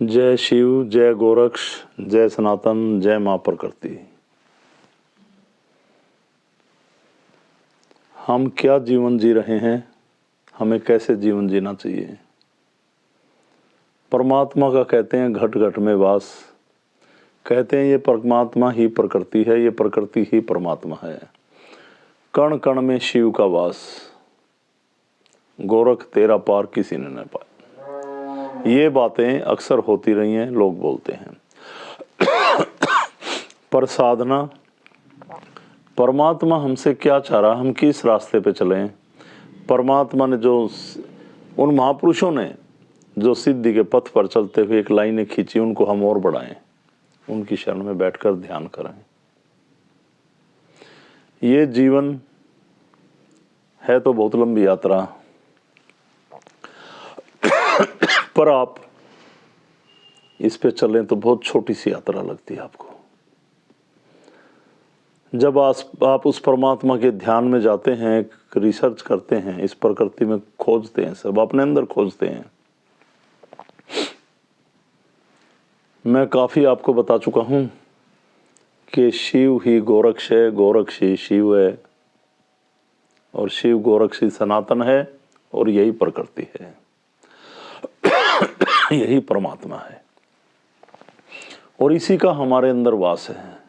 जय शिव, जय गोरक्ष, जय सनातन, जय मां प्रकृति। हम क्या जीवन जी रहे हैं, हमें कैसे जीवन जीना चाहिए। परमात्मा का कहते हैं घट घट में वास, कहते हैं ये परमात्मा ही प्रकृति है, ये प्रकृति ही परमात्मा है। कण कण में शिव का वास, गोरख तेरा पार किसी ने न पाया। ये बातें अक्सर होती रही हैं, लोग बोलते हैं। पर साधना, परमात्मा हमसे क्या चाह रहा, हम किस रास्ते पे चलें। परमात्मा ने जो उन महापुरुषों ने जो सिद्धि के पथ पर चलते हुए एक लाइनें खींची, उनको हम और बढ़ाएं, उनकी शरण में बैठकर ध्यान करें। ये जीवन है तो बहुत लंबी यात्रा, पर आप इस पे चलें तो बहुत छोटी सी यात्रा लगती है आपको। जब आप उस परमात्मा के ध्यान में जाते हैं, रिसर्च करते हैं, इस प्रकृति में खोजते हैं, सब अपने अंदर खोजते हैं। मैं काफी आपको बता चुका हूं कि शिव ही गोरक्ष है, गोरक्ष ही शिव है, और शिव गोरक्ष ही सनातन है, और यही प्रकृति है, यही परमात्मा है, और इसी का हमारे अंदर वास है।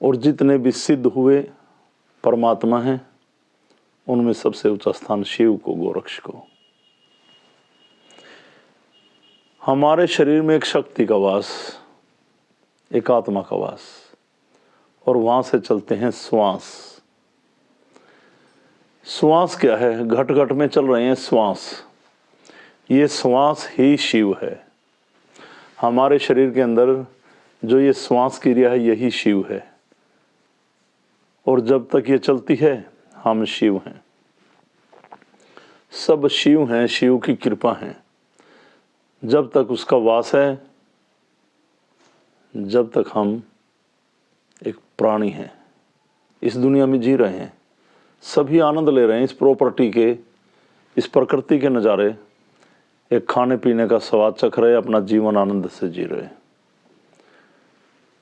और जितने भी सिद्ध हुए परमात्मा हैं, उनमें सबसे ऊंचा स्थान शिव को, गोरक्ष को। हमारे शरीर में एक शक्ति का वास, एक आत्मा का वास, और वहां से चलते हैं श्वास। श्वास क्या है? घट घट में चल रहे हैं श्वास। ये श्वास ही शिव है। हमारे शरीर के अंदर जो ये श्वास क्रिया है, यही शिव है, और जब तक ये चलती है हम शिव हैं, सब शिव हैं, शिव की कृपा है। जब तक उसका वास है, जब तक हम एक प्राणी हैं, इस दुनिया में जी रहे हैं, सभी आनंद ले रहे हैं इस प्रॉपर्टी के, इस प्रकृति के नज़ारे, एक खाने पीने का स्वाद चख रहे, अपना जीवन आनंद से जी रहे।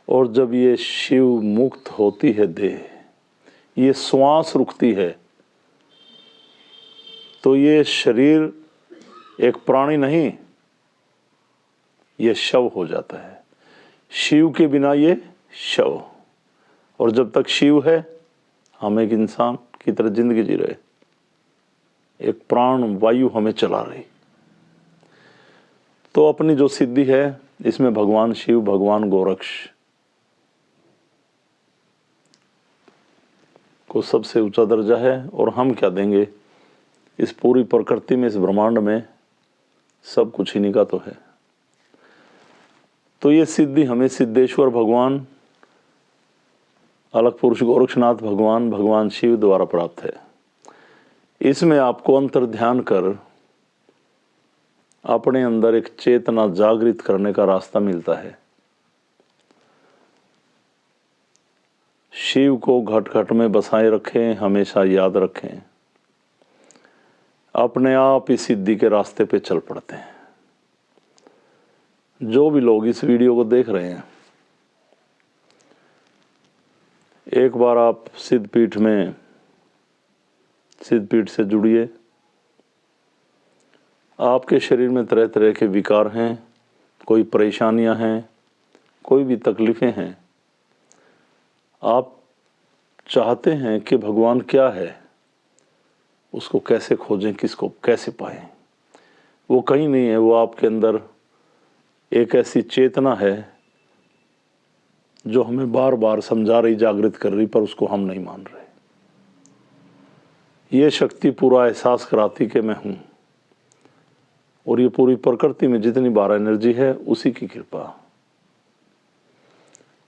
और जब ये शिव मुक्त होती है देह, ये श्वास रुकती है, तो ये शरीर एक प्राणी नहीं, ये शव हो जाता है। शिव के बिना ये शव, और जब तक शिव है, हम एक इंसान की तरह जिंदगी जी रहे, एक प्राण वायु हमें चला रही। तो अपनी जो सिद्धि है, इसमें भगवान शिव, भगवान गोरक्ष को सबसे ऊंचा दर्जा है। और हम क्या देंगे इस पूरी प्रकृति में, इस ब्रह्मांड में, सब कुछ इन्हीं का तो है। तो ये सिद्धि हमें सिद्धेश्वर भगवान, अलग पुरुष गोरक्षनाथ भगवान, भगवान शिव द्वारा प्राप्त है। इसमें आपको अंतर ध्यान कर अपने अंदर एक चेतना जागृत करने का रास्ता मिलता है। शिव को घट घट में बसाए रखें, हमेशा याद रखें, अपने आप इस सिद्धि के रास्ते पे चल पड़ते हैं। जो भी लोग इस वीडियो को देख रहे हैं, एक बार आप सिद्धपीठ से जुड़िए। आपके शरीर में तरह तरह के विकार हैं, कोई परेशानियां हैं, कोई भी तकलीफें हैं। आप चाहते हैं कि भगवान क्या है, उसको कैसे खोजें, किसको कैसे पाएं। वो कहीं नहीं है, वो आपके अंदर एक ऐसी चेतना है जो हमें बार बार समझा रही, जागृत कर रही, पर उसको हम नहीं मान रहे। ये शक्ति पूरा एहसास कराती कि मैं हूं, और ये पूरी प्रकृति में जितनी बार एनर्जी है, उसी की कृपा।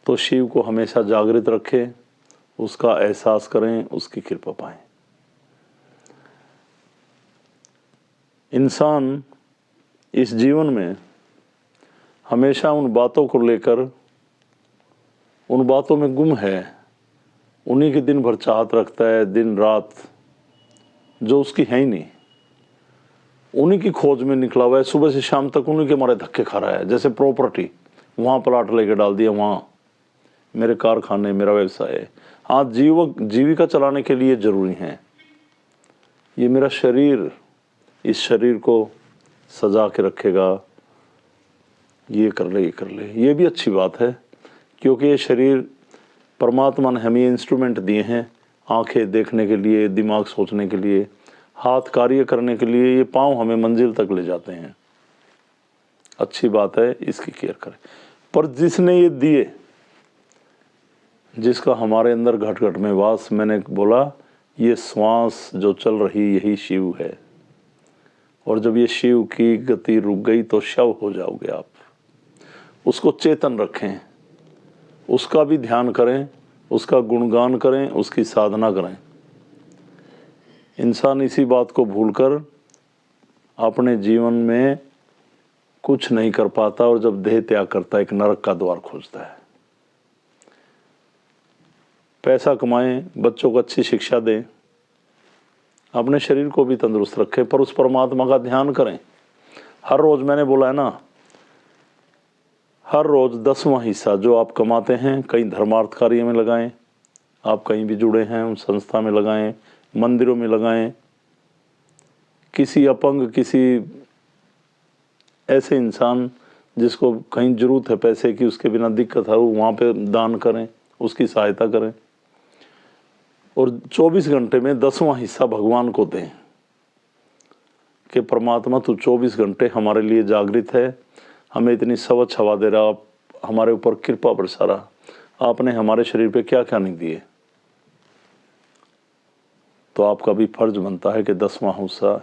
तो शिव को हमेशा जागृत रखें, उसका एहसास करें, उसकी कृपा पाएं। इंसान इस जीवन में हमेशा उन बातों को लेकर, उन बातों में गुम है, उन्हीं की दिन भर चाहत रखता है, दिन रात, जो उसकी है ही नहीं। उन्हीं की खोज में निकला हुआ है, सुबह से शाम तक उन्हीं के मारे धक्के खा रहा है। जैसे प्रॉपर्टी, वहाँ प्लाट लेके डाल दिया, वहाँ मेरे कारखाने, मेरा व्यवसाय है। हाँ, जीविका चलाने के लिए जरूरी है। ये मेरा शरीर, इस शरीर को सजा के रखेगा, ये कर ले, ये कर ले, ये भी अच्छी बात है, क्योंकि ये शरीर परमात्मा ने हमें इंस्ट्रूमेंट दिए हैं, आंखें देखने के लिए, दिमाग सोचने के लिए, हाथ कार्य करने के लिए, ये पाँव हमें मंजिल तक ले जाते हैं। अच्छी बात है, इसकी केयर करें। पर जिसने ये दिए, जिसका हमारे अंदर घट घट में वास, मैंने बोला ये श्वास जो चल रही यही शिव है, और जब ये शिव की गति रुक गई तो शव हो जाओगे आप। उसको चेतन रखें, उसका भी ध्यान करें, उसका गुणगान करें, उसकी साधना करें। इंसान इसी बात को भूलकर अपने जीवन में कुछ नहीं कर पाता, और जब देह त्याग करता है एक नरक का द्वार खोजता है। पैसा कमाएं, बच्चों को अच्छी शिक्षा दें, अपने शरीर को भी तंदुरुस्त रखें, पर उस परमात्मा का ध्यान करें। हर रोज, मैंने बोला है ना, हर रोज 10वां हिस्सा जो आप कमाते हैं कहीं धर्मार्थ कार्य में लगाएं, आप कहीं भी जुड़े हैं उन संस्था में लगाएं, मंदिरों में लगाएं, किसी अपंग, किसी ऐसे इंसान जिसको कहीं जरूरत है पैसे की, उसके बिना दिक्कत है, वहाँ पे दान करें, उसकी सहायता करें। और 24 घंटे में 10वां हिस्सा भगवान को दें कि परमात्मा तू 24 घंटे हमारे लिए जागृत है, हमें इतनी स्वच्छ हवा दे रहा, आप हमारे ऊपर कृपा बरसा रहा, आपने हमारे शरीर पे क्या क्या नहीं दिए। तो आपका भी फर्ज बनता है कि 10वां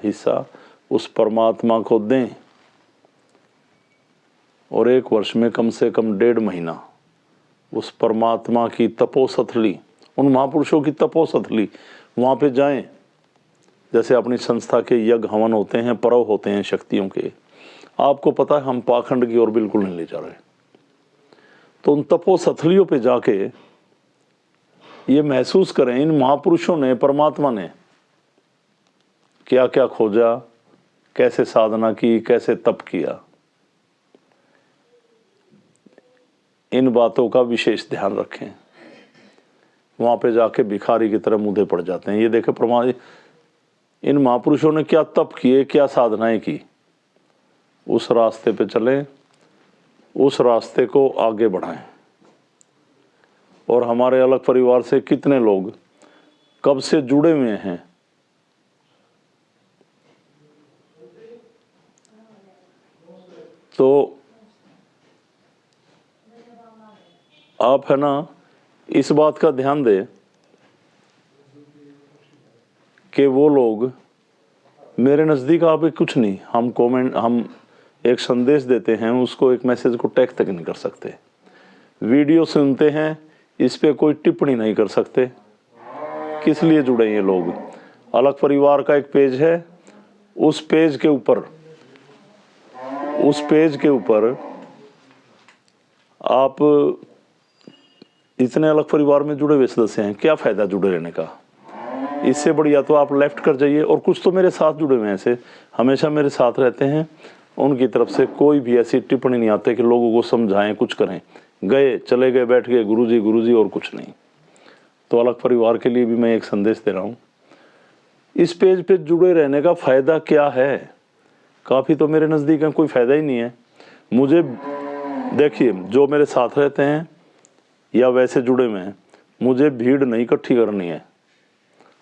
हिस्सा उस परमात्मा को दें, और 1 वर्ष में कम से कम 1.5 महीना उस परमात्मा की तपोसथली, उन महापुरुषों की तपोसथली, वहाँ पे जाएं। जैसे अपनी संस्था के यज्ञ हवन होते हैं, पर्व होते हैं शक्तियों के, आपको पता है हम पाखंड की ओर बिल्कुल नहीं ले जा रहे। तो उन तपोसथलियों पे जाके ये महसूस करें इन महापुरुषों ने, परमात्मा ने क्या क्या खोजा, कैसे साधना की, कैसे तप किया। इन बातों का विशेष ध्यान रखें। वहाँ पे जाके भिखारी की तरह मुँहे पड़ जाते हैं। ये देखे इन महापुरुषों ने क्या तप किए, क्या साधनाएं की। उस रास्ते पे चलें, उस रास्ते को आगे बढ़ाएं। और हमारे अलग परिवार से कितने लोग कब से जुड़े हुए हैं, तो आप है ना इस बात का ध्यान दें कि वो लोग मेरे नज़दीक आप कुछ नहीं, हम एक संदेश देते हैं, उसको एक मैसेज को टैग तक नहीं कर सकते, वीडियो सुनते हैं, इस पे कोई टिप्पणी नहीं कर सकते। किस लिए जुड़े ये लोग? अलग परिवार का एक पेज है, उस पेज के ऊपर आप इतने अलग परिवार में जुड़े हुए सदस्य हैं, क्या फायदा जुड़े रहने का? इससे बढ़िया तो आप लेफ्ट कर जाइए। और कुछ तो मेरे साथ जुड़े हुए हैं, ऐसे हमेशा मेरे साथ रहते हैं, उनकी तरफ से कोई भी ऐसी टिप्पणी नहीं आती कि लोगों को समझाएं, कुछ करें, गए चले गए, बैठ गए, गुरुजी और कुछ नहीं। तो अलग परिवार के लिए भी मैं एक संदेश दे रहा हूँ, इस पेज पे जुड़े रहने का फायदा क्या है? काफ़ी तो मेरे नज़दीक है, कोई फ़ायदा ही नहीं है। मुझे देखिए, जो मेरे साथ रहते हैं या वैसे जुड़े हुए हैं, मुझे भीड़ नहीं इकट्ठी करनी है।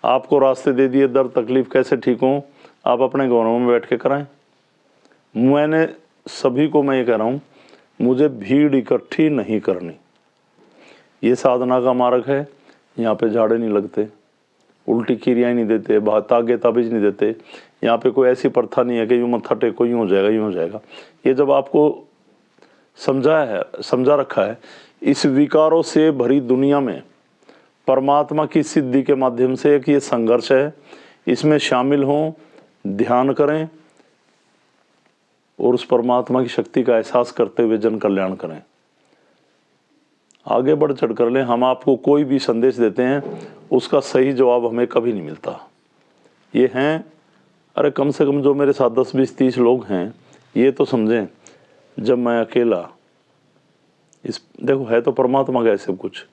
आपको रास्ते दे दिए, दर्द तकलीफ कैसे ठीक हो, आप अपने घरों में बैठ के कराएं। मैंने सभी को मैं ये कह रहा हूँ, मुझे भीड़ इकट्ठी नहीं करनी। ये साधना का मार्ग है, यहाँ पे झाड़े नहीं लगते, उल्टी क्रियाएं नहीं देते, तागे ताबीज नहीं देते, यहाँ पे कोई ऐसी प्रथा नहीं है कि यूँ मत्था टेको यूँ हो जाएगा, यूँ हो जाएगा। ये जब आपको समझा रखा है, इस विकारों से भरी दुनिया में परमात्मा की सिद्धि के माध्यम से एक ये संघर्ष है, इसमें शामिल हों, ध्यान करें और उस परमात्मा की शक्ति का एहसास करते हुए जन कल्याण करें। आगे बढ़ चढ़ कर लें। हम आपको कोई भी संदेश देते हैं, उसका सही जवाब हमें कभी नहीं मिलता। ये हैं अरे कम से कम जो मेरे साथ 10, 20, 30 लोग हैं ये तो समझें, जब मैं अकेला इस देखो है तो परमात्मा का है सब कुछ,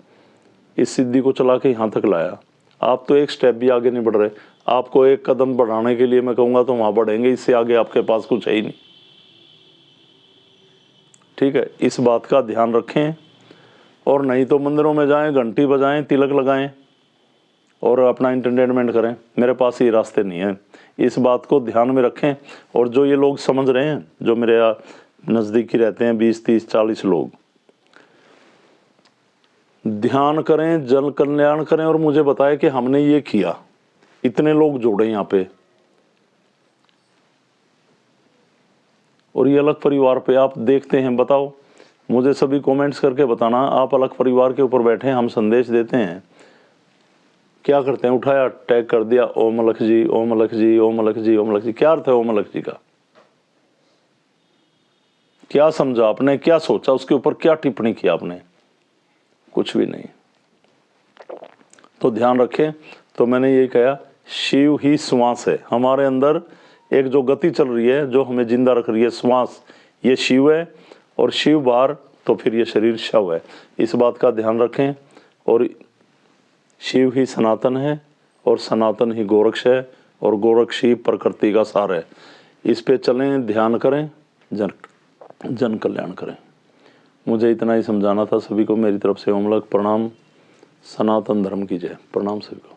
इस सिद्धि को चला के यहाँ तक लाया। आप तो एक स्टेप भी आगे नहीं बढ़ रहे। आपको एक कदम बढ़ाने के लिए मैं कहूँगा तो वहाँ बढ़ेंगे, इससे आगे आपके पास कुछ है ही नहीं। ठीक है, इस बात का ध्यान रखें। और नहीं तो मंदिरों में जाएं, घंटी बजाएं, तिलक लगाएं और अपना एंटरटेनमेंट करें। मेरे पास ये रास्ते नहीं है, इस बात को ध्यान में रखें। और जो ये लोग समझ रहे हैं, जो मेरे नज़दीकी रहते हैं 20, 30, 40 लोग, ध्यान करें, जन कल्याण करें और मुझे बताएं कि हमने ये किया, इतने लोग जोड़े यहाँ पे। और ये अलग परिवार पे आप देखते हैं, बताओ मुझे सभी कमेंट्स करके बताना। आप अलग परिवार के ऊपर बैठे हैं, हम संदेश देते हैं, क्या करते हैं, उठाया टैग कर दिया ओम अलख जी, ओम अलख जी, ओम अलख जी, ओम अलख जी। क्या अर्थ है ओम अलख जी का? क्या समझा आपने, क्या सोचा, उसके ऊपर क्या टिप्पणी की आपने? कुछ भी नहीं। तो ध्यान रखें। तो मैंने ये कहा, शिव ही श्वास है हमारे अंदर, एक जो गति चल रही है जो हमें जिंदा रख रही है, श्वास, ये शिव है। और शिव बाहर तो फिर ये शरीर शव है। इस बात का ध्यान रखें। और शिव ही सनातन है और सनातन ही गोरक्ष है और गोरक्ष ही प्रकृति का सार है। इस पे चलें, ध्यान करें, जन कल्याण करें। मुझे इतना ही समझाना था सभी को। मेरी तरफ से ओम अलख प्रणाम। सनातन धर्म की जय। प्रणाम सभी को।